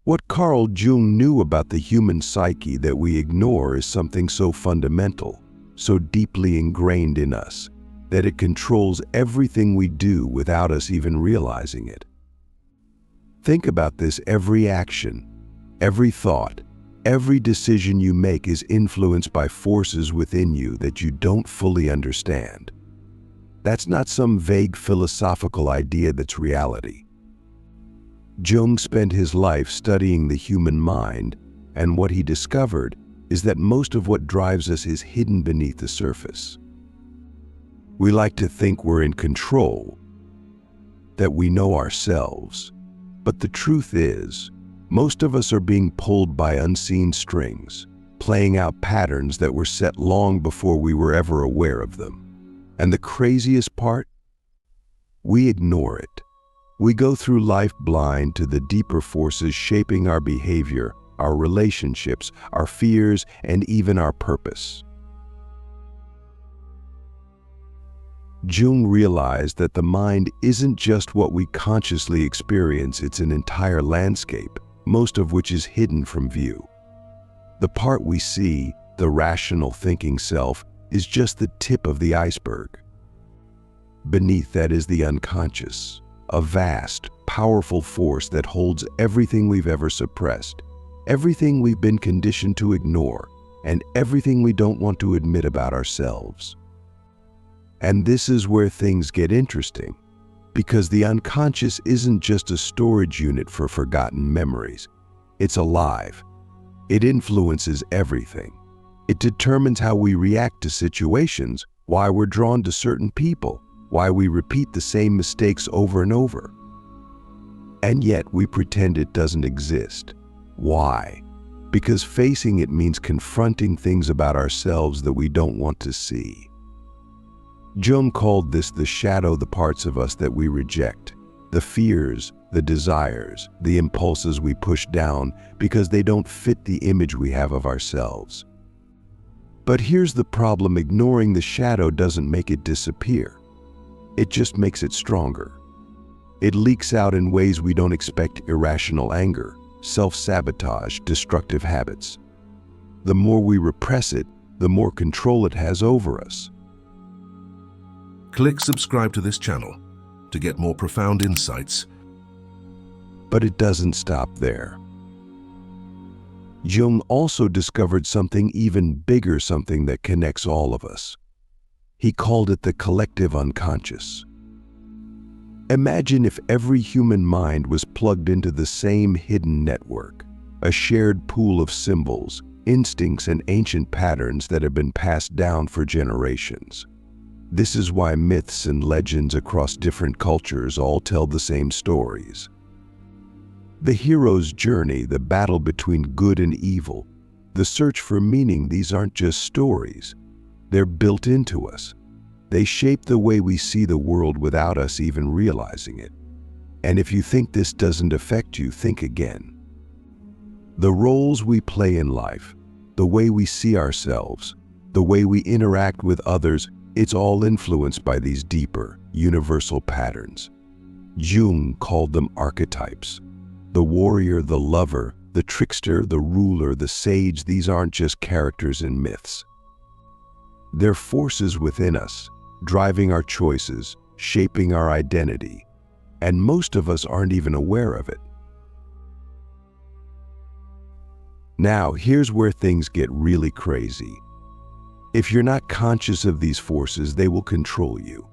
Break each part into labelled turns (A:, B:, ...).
A: What Carl Jung knew about the human psyche that we ignore is something so fundamental, so deeply ingrained in us, that it controls everything we do without us even realizing it. Think about this: every action, every thought, every decision you make is influenced by forces within you that you don't fully understand. That's not some vague philosophical idea, that's reality. Jung spent his life studying the human mind, and what he discovered is that most of what drives us is hidden beneath the surface. We like to think we're in control, that we know ourselves, but the truth is, most of us are being pulled by unseen strings, playing out patterns that were set long before we were ever aware of them. And the craziest part? We ignore it. We go through life blind to the deeper forces shaping our behavior, our relationships, our fears, and even our purpose. Jung realized that the mind isn't just what we consciously experience, it's an entire landscape, most of which is hidden from view. The part we see, the rational thinking self, is just the tip of the iceberg. Beneath that is the unconscious, a vast, powerful force that holds everything we've ever suppressed, everything we've been conditioned to ignore, and everything we don't want to admit about ourselves. And this is where things get interesting, because the unconscious isn't just a storage unit for forgotten memories. It's alive. It influences everything. It determines how we react to situations, why we're drawn to certain people, why we repeat the same mistakes over and over. And yet we pretend it doesn't exist. Why? Because facing it means confronting things about ourselves that we don't want to see. Jung called this the shadow, the parts of us that we reject, the fears, the desires, the impulses we push down because they don't fit the image we have of ourselves. But here's the problem: ignoring the shadow doesn't make it disappear. It just makes it stronger. It leaks out in ways we don't expect: irrational anger, self-sabotage, destructive habits. The more we repress it, the more control it has over us.
B: Click subscribe to this channel to get more profound insights.
A: But it doesn't stop there. Jung also discovered something even bigger, something that connects all of us. He called it the collective unconscious. Imagine if every human mind was plugged into the same hidden network, a shared pool of symbols, instincts, and ancient patterns that have been passed down for generations. This is why myths and legends across different cultures all tell the same stories. The hero's journey, the battle between good and evil, the search for meaning, these aren't just stories. They're built into us. They shape the way we see the world without us even realizing it. And if you think this doesn't affect you, think again. The roles we play in life, the way we see ourselves, the way we interact with others, it's all influenced by these deeper, universal patterns. Jung called them archetypes. The warrior, the lover, the trickster, the ruler, the sage, these aren't just characters in myths. They're forces within us, driving our choices, shaping our identity, and most of us aren't even aware of it. Now, here's where things get really crazy. If you're not conscious of these forces, they will control you.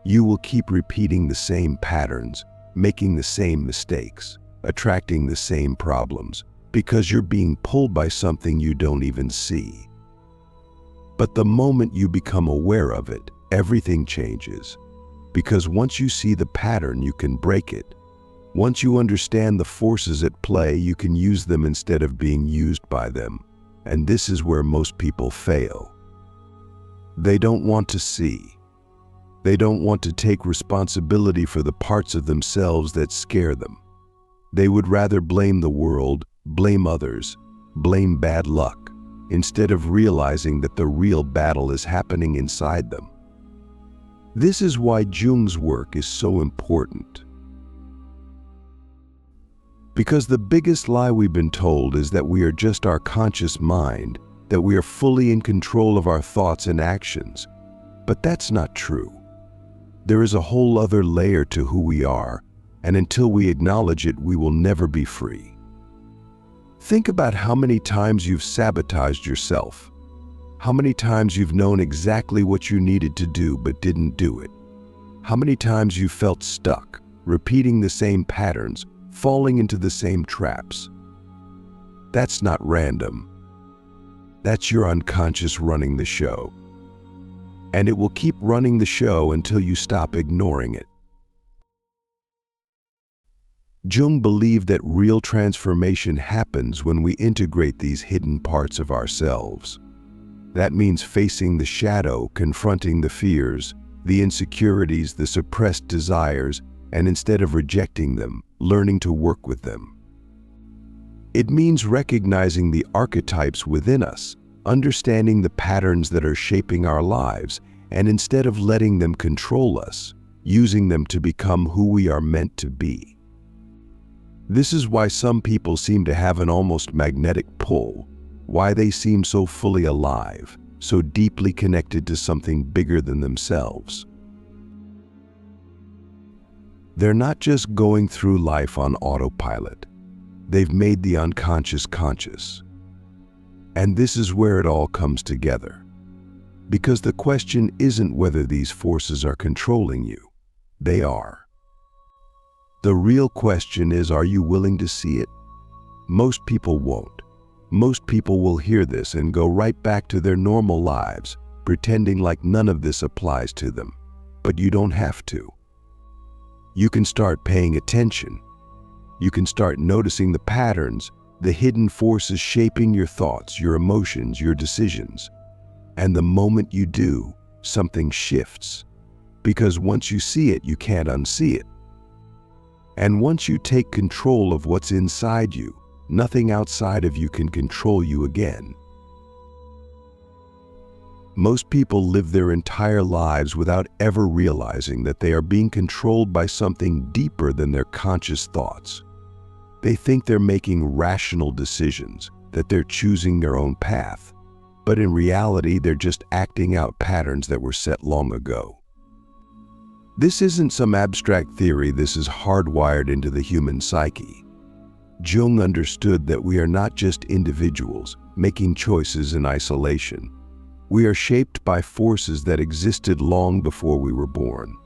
A: You will keep repeating the same patterns, making the same mistakes, attracting the same problems, because you're being pulled by something you don't even see. But the moment you become aware of it, everything changes. Because once you see the pattern, you can break it. Once you understand the forces at play, you can use them instead of being used by them. And this is where most people fail. They don't want to see. They don't want to take responsibility for the parts of themselves that scare them. They would rather blame the world, blame others, blame bad luck, instead of realizing that the real battle is happening inside them. This is why Jung's work is so important. Because the biggest lie we've been told is that we are just our conscious mind, that we are fully in control of our thoughts and actions. But that's not true. There is a whole other layer to who we are, and until we acknowledge it, we will never be free. Think about how many times you've sabotaged yourself. How many times you've known exactly what you needed to do but didn't do it. How many times you felt stuck, repeating the same patterns, falling into the same traps. That's not random. That's your unconscious running the show. And it will keep running the show until you stop ignoring it. Jung believed that real transformation happens when we integrate these hidden parts of ourselves. That means facing the shadow, confronting the fears, the insecurities, the suppressed desires, and instead of rejecting them, learning to work with them. It means recognizing the archetypes within us, understanding the patterns that are shaping our lives, and instead of letting them control us, using them to become who we are meant to be. This is why some people seem to have an almost magnetic pull, why they seem so fully alive, so deeply connected to something bigger than themselves. They're not just going through life on autopilot. They've made the unconscious conscious. And this is where it all comes together. Because the question isn't whether these forces are controlling you. They are. The real question is, are you willing to see it? Most people won't. Most people will hear this and go right back to their normal lives, pretending like none of this applies to them. But you don't have to. You can start paying attention. You can start noticing the patterns, the hidden forces shaping your thoughts, your emotions, your decisions. And the moment you do, something shifts. Because once you see it, you can't unsee it. And once you take control of what's inside you, nothing outside of you can control you again. Most people live their entire lives without ever realizing that they are being controlled by something deeper than their conscious thoughts. They think they're making rational decisions, that they're choosing their own path, but in reality, they're just acting out patterns that were set long ago. This isn't some abstract theory, this is hardwired into the human psyche. Jung understood that we are not just individuals making choices in isolation. We are shaped by forces that existed long before we were born.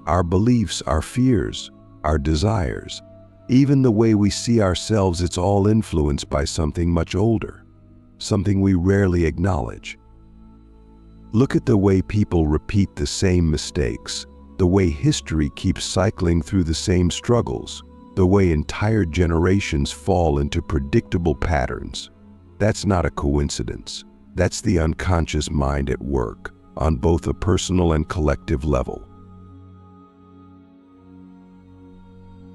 A: Our beliefs, our fears, our desires, even the way we see ourselves, it's all influenced by something much older, something we rarely acknowledge. Look at the way people repeat the same mistakes, the way history keeps cycling through the same struggles, the way entire generations fall into predictable patterns. That's not a coincidence. That's the unconscious mind at work, on both a personal and collective level.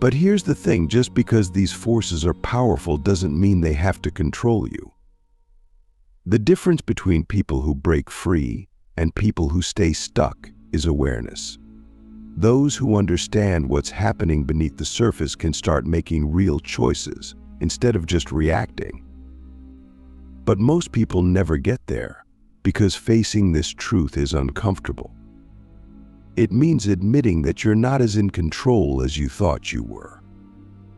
A: But here's the thing, just because these forces are powerful doesn't mean they have to control you. The difference between people who break free and people who stay stuck is awareness. Those who understand what's happening beneath the surface can start making real choices instead of just reacting. But most people never get there because facing this truth is uncomfortable. It means admitting that you're not as in control as you thought you were.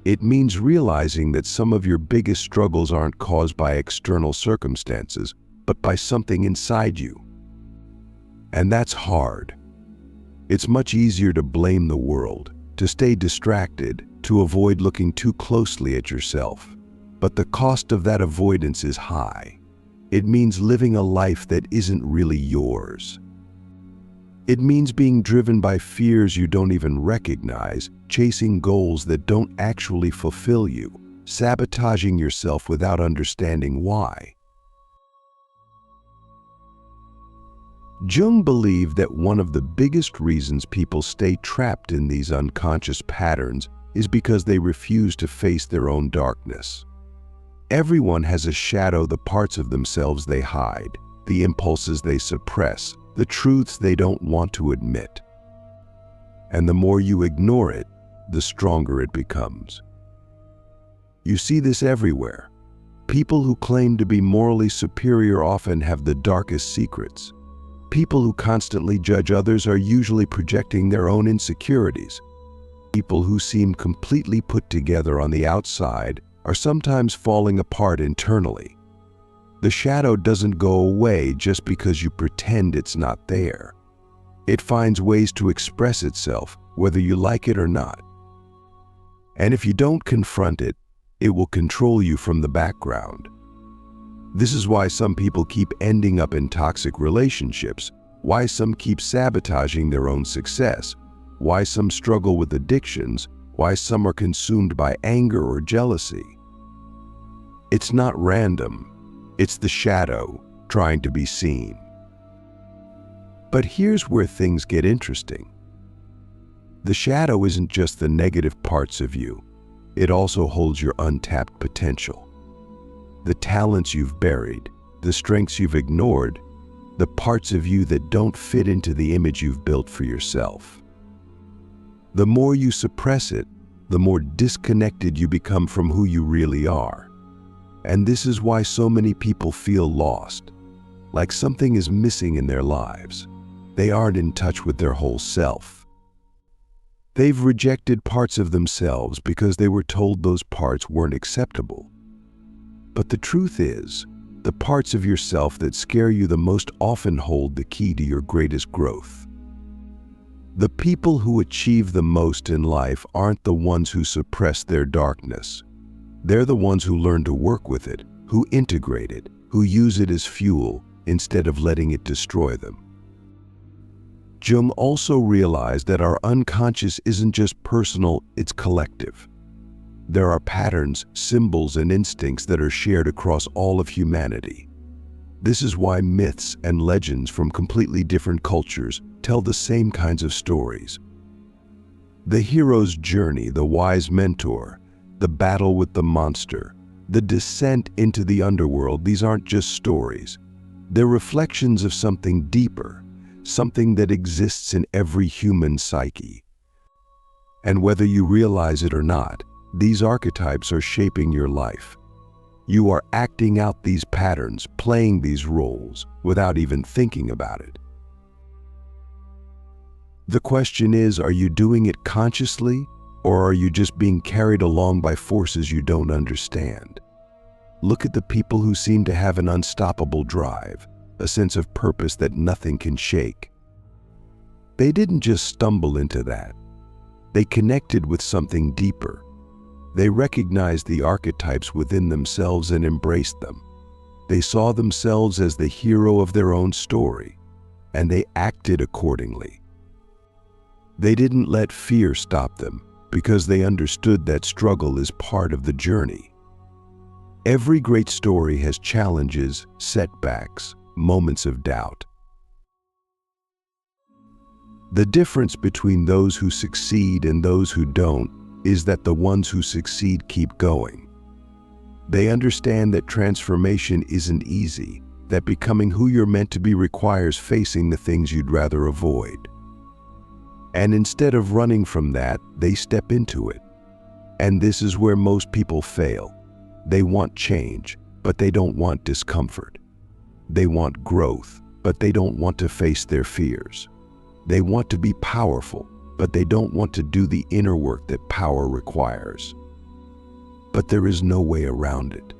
A: It means realizing that some of your biggest struggles aren't caused by external circumstances, but by something inside you. And that's hard. It's much easier to blame the world, to stay distracted, to avoid looking too closely at yourself. But the cost of that avoidance is high. It means living a life that isn't really yours. It means being driven by fears you don't even recognize, chasing goals that don't actually fulfill you, sabotaging yourself without understanding why. Jung believed that one of the biggest reasons people stay trapped in these unconscious patterns is because they refuse to face their own darkness. Everyone has a shadow, the parts of themselves they hide, the impulses they suppress, the truths they don't want to admit. And the more you ignore it, the stronger it becomes. You see this everywhere. People who claim to be morally superior often have the darkest secrets. People who constantly judge others are usually projecting their own insecurities. People who seem completely put together on the outside are sometimes falling apart internally. The shadow doesn't go away just because you pretend it's not there. It finds ways to express itself, whether you like it or not. And if you don't confront it, it will control you from the background. This is why some people keep ending up in toxic relationships, why some keep sabotaging their own success, why some struggle with addictions, why some are consumed by anger or jealousy. It's not random. It's the shadow trying to be seen. But here's where things get interesting. The shadow isn't just the negative parts of you. It also holds your untapped potential. The talents you've buried, the strengths you've ignored, the parts of you that don't fit into the image you've built for yourself. The more you suppress it, the more disconnected you become from who you really are. And this is why so many people feel lost, like something is missing in their lives. They aren't in touch with their whole self. They've rejected parts of themselves because they were told those parts weren't acceptable. But the truth is, the parts of yourself that scare you the most often hold the key to your greatest growth. The people who achieve the most in life aren't the ones who suppress their darkness. They're the ones who learn to work with it, who integrate it, who use it as fuel instead of letting it destroy them. Jung also realized that our unconscious isn't just personal, it's collective. There are patterns, symbols, and instincts that are shared across all of humanity. This is why myths and legends from completely different cultures tell the same kinds of stories. The hero's journey, the wise mentor, the battle with the monster, the descent into the underworld, these aren't just stories. They're reflections of something deeper, something that exists in every human psyche. And whether you realize it or not, these archetypes are shaping your life. You are acting out these patterns, playing these roles, without even thinking about it. The question is, are you doing it consciously, or are you just being carried along by forces you don't understand? Look at the people who seem to have an unstoppable drive, a sense of purpose that nothing can shake. They didn't just stumble into that. They connected with something deeper. They recognized the archetypes within themselves and embraced them. They saw themselves as the hero of their own story, and they acted accordingly. They didn't let fear stop them because they understood that struggle is part of the journey. Every great story has challenges, setbacks, moments of doubt. The difference between those who succeed and those who don't is that the ones who succeed keep going. They understand that transformation isn't easy, that becoming who you're meant to be requires facing the things you'd rather avoid. And instead of running from that, they step into it. And this is where most people fail. They want change, but they don't want discomfort. They want growth, but they don't want to face their fears. They want to be powerful, but they don't want to do the inner work that power requires. But there is no way around it.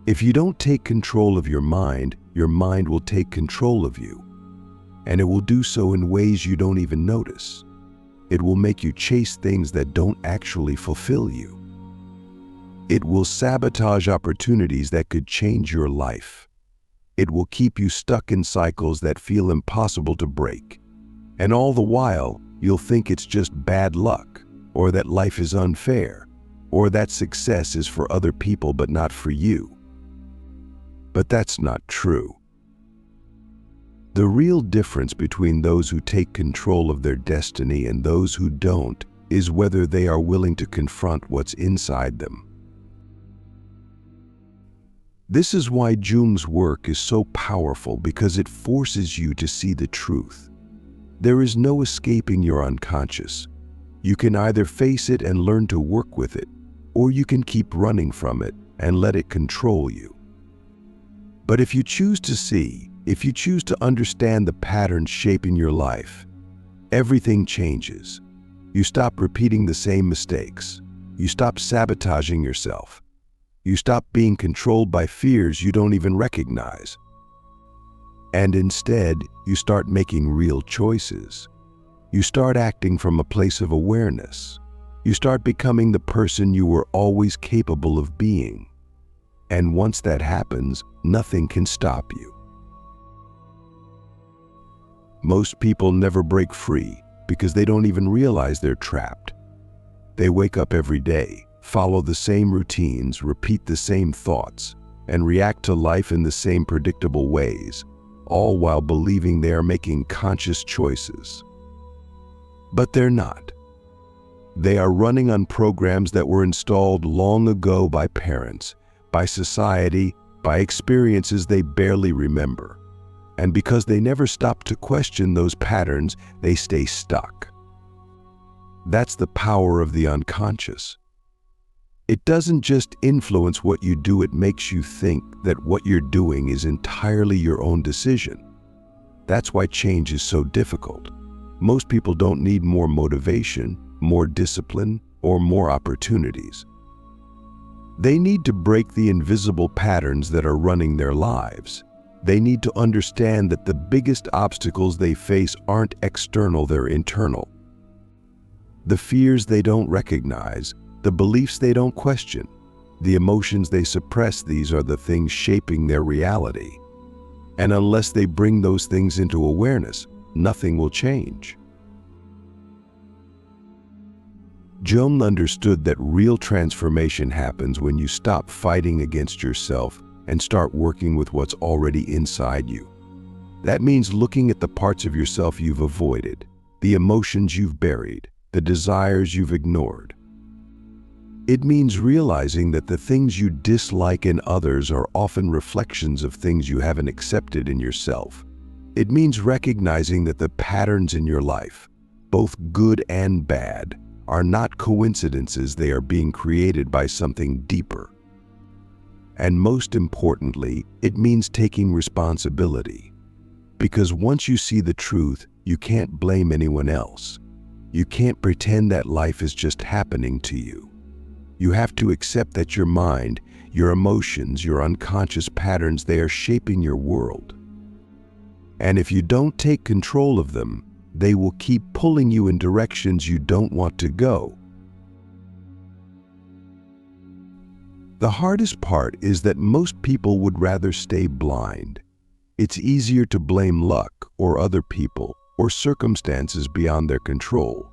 A: If you don't take control of your mind will take control of you. And it will do so in ways you don't even notice. It will make you chase things that don't actually fulfill you. It will sabotage opportunities that could change your life. It will keep you stuck in cycles that feel impossible to break. And all the while, you'll think it's just bad luck, or that life is unfair, or that success is for other people but not for you. But that's not true. The real difference between those who take control of their destiny and those who don't is whether they are willing to confront what's inside them. This is why Jung's work is so powerful, because it forces you to see the truth. There is no escaping your unconscious. You can either face it and learn to work with it, or you can keep running from it and let it control you. But if you choose to see, if you choose to understand the patterns shaping your life, everything changes. You stop repeating the same mistakes. You stop sabotaging yourself. You stop being controlled by fears you don't even recognize. And instead, you start making real choices. You start acting from a place of awareness. You start becoming the person you were always capable of being. And once that happens, nothing can stop you. Most people never break free because they don't even realize they're trapped. They wake up every day, follow the same routines, repeat the same thoughts, and react to life in the same predictable ways, all while believing they are making conscious choices. But they're not. They are running on programs that were installed long ago by parents, by society, by experiences they barely remember. And because they never stop to question those patterns, they stay stuck. That's the power of the unconscious. It doesn't just influence what you do, it makes you think that what you're doing is entirely your own decision. That's why change is so difficult. Most people don't need more motivation, more discipline, or more opportunities. They need to break the invisible patterns that are running their lives. They need to understand that the biggest obstacles they face aren't external, they're internal. The fears they don't recognize, the beliefs they don't question, the emotions they suppress, these are the things shaping their reality. And unless they bring those things into awareness, nothing will change. Jung understood that real transformation happens when you stop fighting against yourself and start working with what's already inside you. That means looking at the parts of yourself you've avoided, the emotions you've buried, the desires you've ignored. It means realizing that the things you dislike in others are often reflections of things you haven't accepted in yourself. It means recognizing that the patterns in your life, both good and bad, are not coincidences, they are being created by something deeper. And most importantly, it means taking responsibility. Because once you see the truth, you can't blame anyone else. You can't pretend that life is just happening to you. You have to accept that your mind, your emotions, your unconscious patterns, they are shaping your world. And if you don't take control of them, they will keep pulling you in directions you don't want to go. The hardest part is that most people would rather stay blind. It's easier to blame luck or other people or circumstances beyond their control.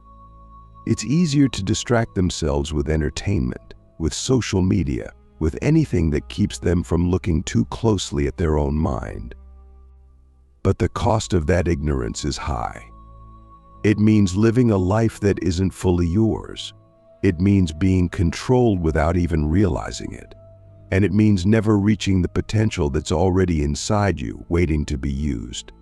A: It's easier to distract themselves with entertainment, with social media, with anything that keeps them from looking too closely at their own mind. But the cost of that ignorance is high. It means living a life that isn't fully yours. It means being controlled without even realizing it. And it means never reaching the potential that's already inside you, waiting to be used.